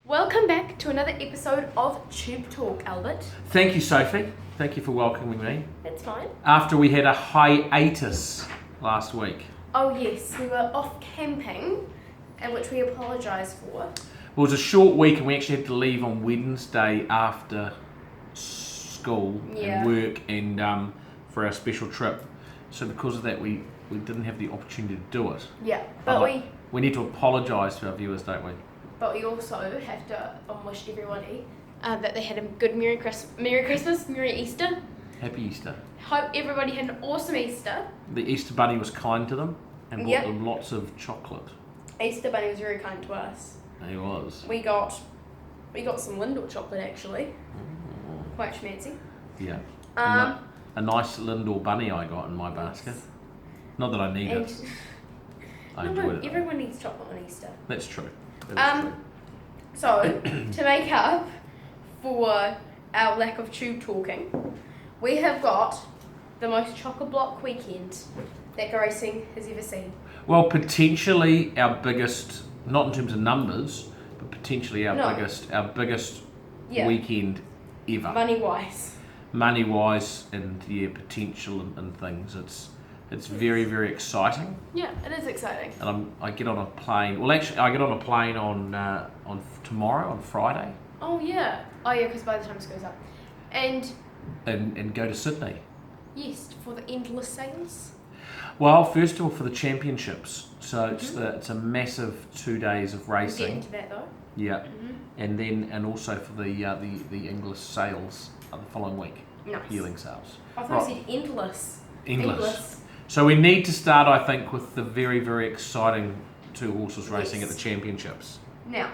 Welcome back to another episode of Tube Talk, Albert. Thank you, Sophie. Thank you for welcoming me. That's fine. After we had a hiatus last week. Oh yes, we were off camping, and which we apologise for. It was a short week and we actually had to leave on Wednesday after school and work and for our special trip. So because of that we didn't have the opportunity to do it. Yeah, but we need to apologise to our viewers, don't we? But we also have to wish everybody that they had a good Merry Christmas, Merry Easter. Happy Easter. Hope everybody had an awesome Easter. The Easter Bunny was kind to them and bought them lots of chocolate. Easter Bunny was very kind to us. He was. We got some Lindor chocolate actually. Quite fancy. Yeah. A nice Lindor bunny I got in my basket. Not that I need it. I enjoyed it. Everyone needs chocolate on Easter. That's true. That is true. So, to make up for our lack of tube talking, we have got the most chock-a-block weekend that Go Racing has ever seen. Well, potentially our biggest, not in terms of numbers, but potentially our biggest weekend ever. Money-wise and potential and things. It's very, very exciting. Yeah, it is exciting. And I get on a plane. Well, actually, I get on a plane on tomorrow, on Friday. Oh yeah, because by the time this goes up, and go to Sydney. Yes, for the endless sails. Well, first of all, for the championships. So it's a massive 2 days of racing. We'll get into that though. Yeah, and also for the English sales the following week. Nice. Healing sales. I thought you said endless. Endless. So we need to start, I think, with the very, very exciting two horses racing at the championships. Now,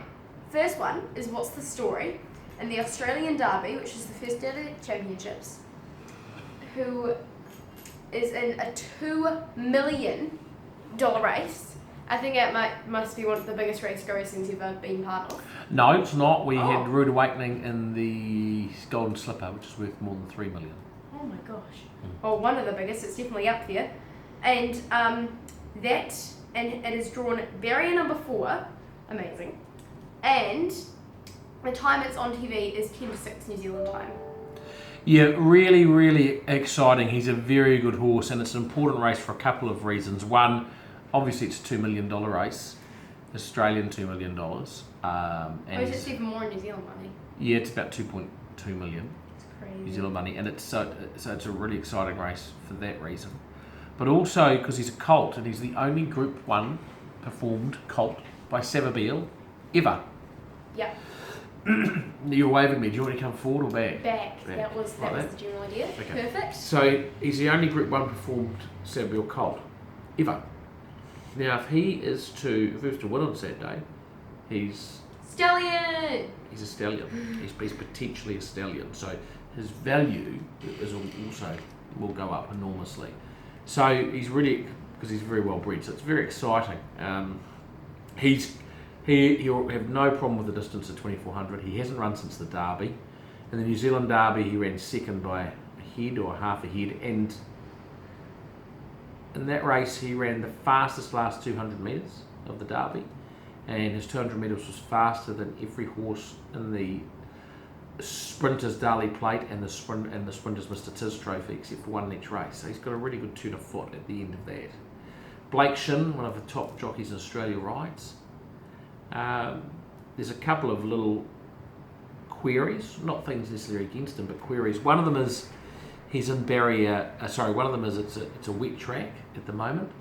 first one is What's the Story? And the Australian Derby, which is the first day of the championships, who is in a $2 million race. I think it must be one of the biggest race Go Racing's ever been part of. No, it's not. We had Rude Awakening in the Golden Slipper, which is worth more than $3 million. Oh my gosh. Well, one of the biggest. It's definitely up there. And it is drawn barrier number 4. Amazing. And the time it's on TV is 10 to 6 New Zealand time. Yeah, really, really exciting. He's a very good horse, and it's an important race for a couple of reasons. One, obviously it's a $2 million race, Australian $2 million. And is it even more in New Zealand money? Yeah, it's about 2.2 million. It's crazy. New Zealand money, and it's a really exciting race for that reason. But also because he's a colt, and he's the only Group 1 performed colt by Savabeel ever. Yeah. You're waving me. Do you want to come forward or back? Back. That was the general idea. Okay. Perfect. So he's the only Group 1 performed Savabeel colt ever. Now, if he is to win on Saturday, he's stallion. He's a stallion. He's potentially a stallion. So his value will go up enormously. So he's really, because he's very well bred. So it's very exciting. He'll have no problem with the distance at 2400. He hasn't run since the Derby. In the New Zealand Derby, he ran second by a head or half a head, and in that race he ran the fastest last 200 metres of the Derby, and his 200 metres was faster than every horse in the Sprinters Darley Plate and the Sprinters Mr. Tiz Trophy, except for one in each race. So he's got a really good turn of foot at the end of that. Blake Shin, one of the top jockeys in Australia, rides. There's a couple of little queries, not things necessarily against him, but queries. One of them is he's in barrier. One of them is it's a wet track at the moment,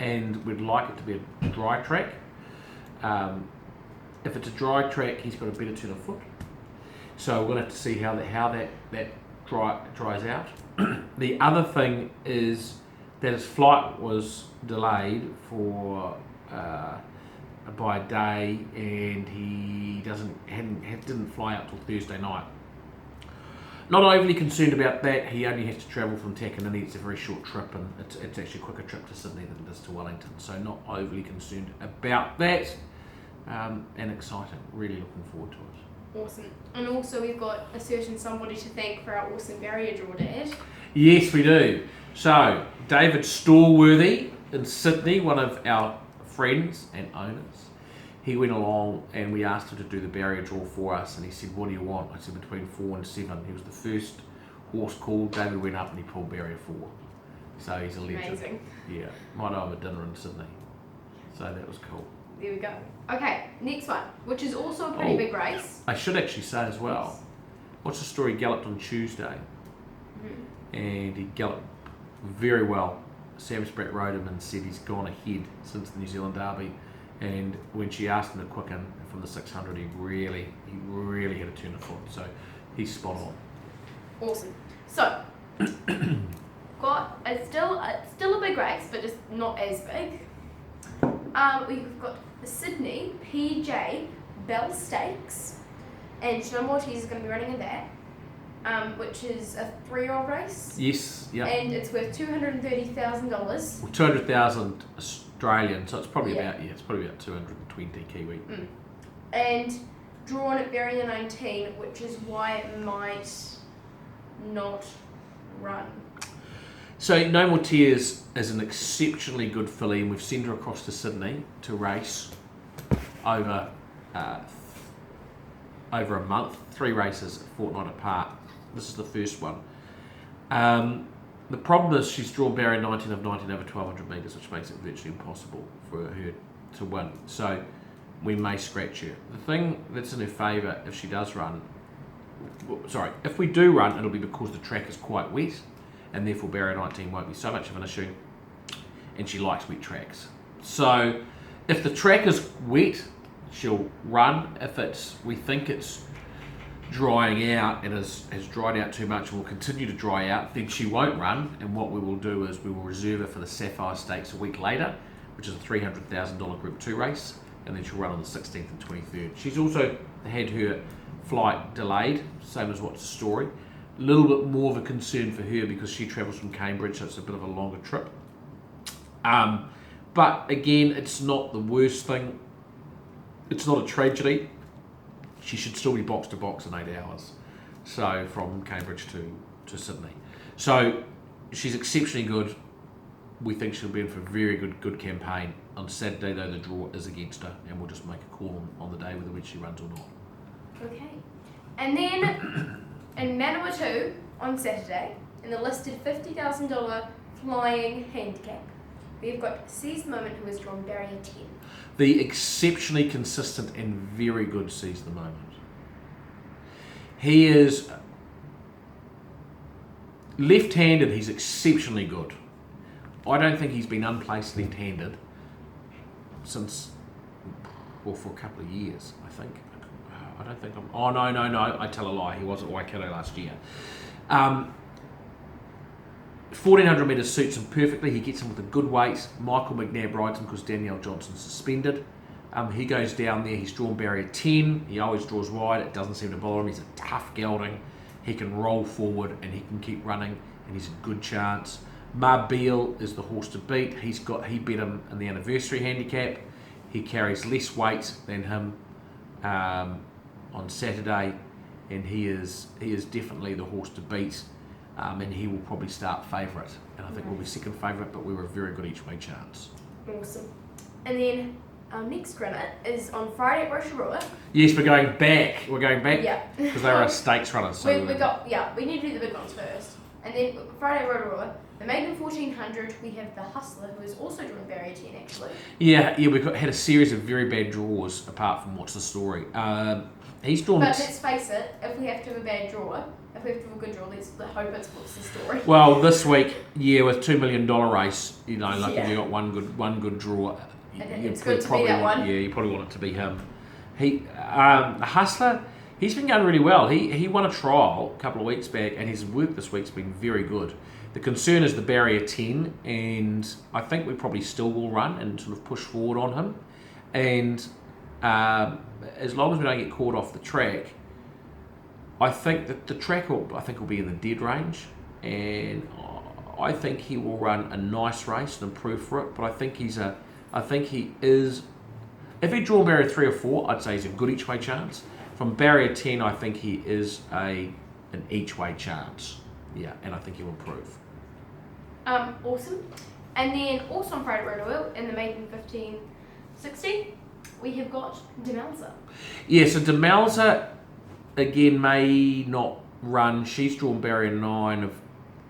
and we'd like it to be a dry track. If it's a dry track, he's got a better turn of foot. So we're going to have to see how that dries out. The other thing is that his flight was delayed by a day, and he didn't fly out till Thursday night. Not overly concerned about that. He only has to travel from Takanini. It's a very short trip, and it's actually a quicker trip to Sydney than it is to Wellington. So not overly concerned about that, and exciting. Really looking forward to it. Awesome. And also we've got a certain somebody to thank for our awesome barrier draw, Dad. Yes, we do. So David Stallworthy in Sydney, one of our friends and owners, he went along and we asked him to do the barrier draw for us, and he said, "What do you want?" I said, "Between 4 and 7." He was the first horse called. David went up and he pulled barrier 4. So he's a legend. Amazing. Yeah, might owe him a dinner in Sydney. So that was cool. There we go. Okay, next one, which is also a pretty big race. I should actually say as well, what's the story? He galloped on Tuesday, and he galloped very well. Sam Spratt rode him and said he's gone ahead since the New Zealand Derby. And when she asked him to quicken from the 600, he really had a turn of foot. So he's spot on. Awesome. So, it's still a big race, but just not as big. We've got the Sydney PJ Bell Stakes, and Chanel Mortiz is going to be running in that, which is a 3-year-old race. Yes, yeah. And it's worth $230,000. Well, 200,000 Australian, so it's probably about 220 Kiwi. And drawn at Barrier 19, which is why it might not run. So No More Tears is an exceptionally good filly, and we've sent her across to Sydney to race over a month, 3 races, a fortnight apart. This is the first one. The problem is she's drawn barrier 19 of 19 over 1,200 metres, which makes it virtually impossible for her to win. So we may scratch her. The thing that's in her favour if she does run, if we do run, it'll be because the track is quite wet, and therefore barrier 19 won't be so much of an issue, and she likes wet tracks. So if the track is wet, she'll run. If we think it's drying out and has dried out too much and will continue to dry out, then she won't run, and what we will do is we will reserve her for the Sapphire Stakes a week later, which is a $300,000 Group 2 race, and then she'll run on the 16th and 23rd. She's also had her flight delayed, same as What's the Story. A little bit more of a concern for her because she travels from Cambridge, so it's a bit of a longer trip. But again, it's not the worst thing. It's not a tragedy. She should still be box to box in 8 hours. So from Cambridge to Sydney. So she's exceptionally good. We think she'll be in for a very good campaign. On Saturday though, the draw is against her, and we'll just make a call on the day whether she runs or not. Okay. And then in Manawatu on Saturday, in the listed $50,000 flying handicap, we've got Seize the Moment, who has drawn barrier 10. The exceptionally consistent and very good Seize the Moment. He is left-handed, he's exceptionally good. I don't think he's been unplaced left-handed since, for a couple of years, I think. I don't think I'm... Oh, no, I tell a lie. He was at Waikato last year. 1,400 metres suits him perfectly. He gets him with a good weight. Michael McNabb rides him because Danielle Johnson's suspended. He goes down there. He's drawn barrier 10. He always draws wide. It doesn't seem to bother him. He's a tough gelding. He can roll forward and he can keep running, and he's a good chance. Marbeel is the horse to beat. He beat him in the anniversary handicap. He carries less weight than him on Saturday, and he is definitely the horse to beat, and he will probably start favourite, and I think we'll be second favourite, but we were a very good each way chance. Awesome. And then our next runner is on Friday at Rotorua. Yes, we're going back. Yeah. Because they were a stakes runner. So we need to do the big ones first. And then Friday at Rotorua, the Maiden 1400, we have the Hustler, who is also drawing barrier 10 actually. Yeah, we've had a series of very bad draws apart from What's the Story. He's drawn... But let's face it, if we have to have a bad draw, if we have to have a good draw, let's hope it's What's the Story. Well, this week, with $2 million race, if you got one good draw, it's good to be that one. Yeah, you probably want it to be him. The Hustler, he's been going really well. He won a trial a couple of weeks back, and his work this week's been very good. The concern is the barrier 10, and I think we probably still will run and sort of push forward on him. And as long as we don't get caught off the track, I think that the track will be in the dead range, and I think he will run a nice race and improve for it. But I think he is. If he draw barrier 3 or 4, I'd say he's a good each way chance. From barrier 10, I think he is an each way chance. Yeah, and I think he'll improve. Awesome. And then also on Friday at Rotorua in the Maiden 1560, we have got Demelza. Yeah, so Demelza, again, may not run. She's drawn barrier 9 of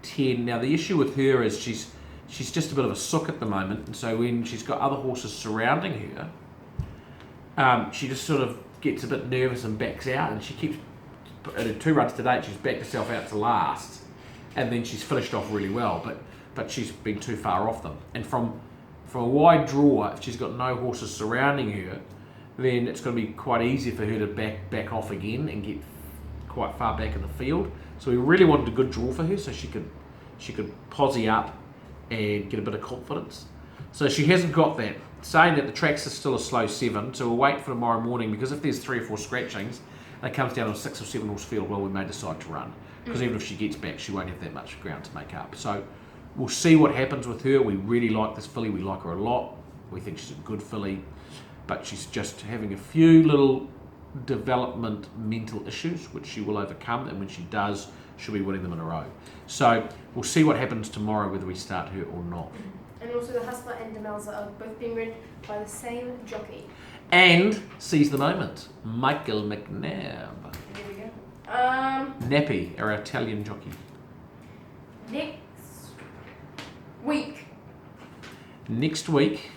10. Now, the issue with her is she's just a bit of a sook at the moment, and so when she's got other horses surrounding her, she just sort of gets a bit nervous and backs out, and she keeps, in her 2 runs to date, she's backed herself out to last, and then she's finished off really well, but she's been too far off them. And from a wide draw, if she's got no horses surrounding her, then it's going to be quite easy for her to back off again and get quite far back in the field. So we really wanted a good draw for her, so she could posse up and get a bit of confidence. So she hasn't got that. Saying that, the tracks are still a slow 7, so we'll wait for tomorrow morning, because if there's 3 or 4 scratchings and it comes down to a 6 or 7 horse field, well, we may decide to run, because even if she gets back, she won't have that much ground to make up. So we'll see what happens with her. We really like this filly. We like her a lot. We think she's a good filly, but she's just having a few little developmental issues, which she will overcome, and when she does, she'll be winning them in a row. So we'll see what happens tomorrow, whether we start her or not. And also the Hustler and Demelza are both being ridden by the same jockey. And seize the moment, Michael McNabb. There we go. Nappy, our Italian jockey. Next week, Next week,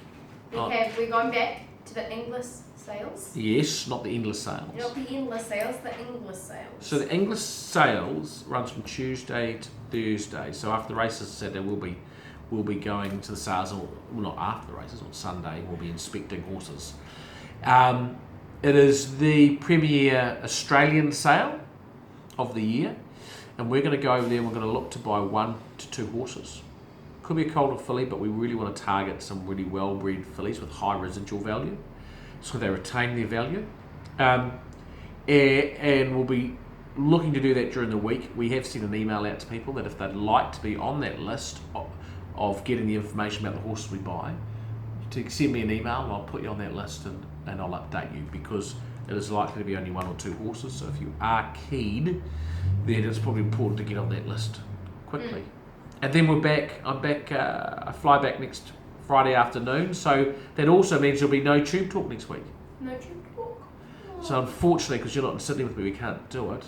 we're going back to the English sales. yes, not the endless sales. Not the endless sales, the English sales. So the English sales runs from Tuesday to Thursday. So after the races Saturday, we'll be going to the sales, or well, not after the races, on Sunday. We'll be inspecting horses. It is the premier Australian sale of the year, and we're going to go over there and we're going to look to buy 1 to 2 horses. Could be a colt or filly, but we really want to target some really well-bred fillies with high residual value, so they retain their value. And we'll be looking to do that during the week. We have sent an email out to people that if they'd like to be on that list of getting the information about the horses we buy, to send me an email, and I'll put you on that list and I'll update you, because it is likely to be only 1 or 2 horses. So if you are keen, then it's probably important to get on that list quickly. And then I'm back. I fly back next Friday afternoon, so that also means there'll be no Tube Talk next week. No Tube Talk. Oh. So unfortunately, because you're not in Sydney with me, we can't do it.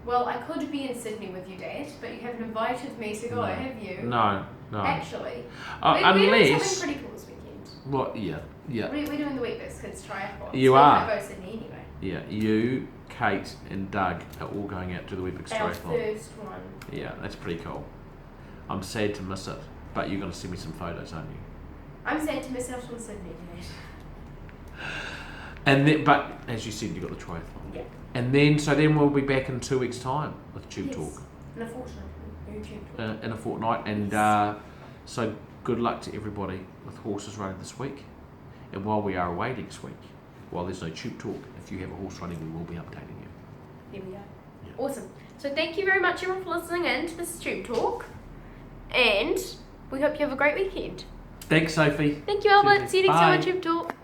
Well, I could be in Sydney with you, Dad, but you haven't invited me to go, No. have you? No. Actually, we're doing Unless... something pretty cool this weekend. What? Yeah. We're doing the Wheatbix Kids Triathlon. You so are. I go to Sydney anyway. Yeah, you, Kate and Doug are all going out to the Wheatbix Our Triathlon. first one. Yeah, that's pretty cool. I'm sad to miss it, but you're going to send me some photos, aren't you? I'm sad to miss out on Sydney, Dad. And then, but as you said, you got the triathlon. Yeah. And then, so then we'll be back in 2 weeks' time with Tube Yes. Talk. In a fortnight. Tube Talk. In a fortnight, and so good luck to everybody with horses running this week. And while we are away next week, while there's no Tube Talk, if you have a horse running, we will be updating you. There we go. Yeah. Awesome. So thank you very much, everyone, for listening in to this Tube Talk, and we hope you have a great weekend. Thanks, Sophie. Thank you, Albert. See you next time on Bye. Tube Talk.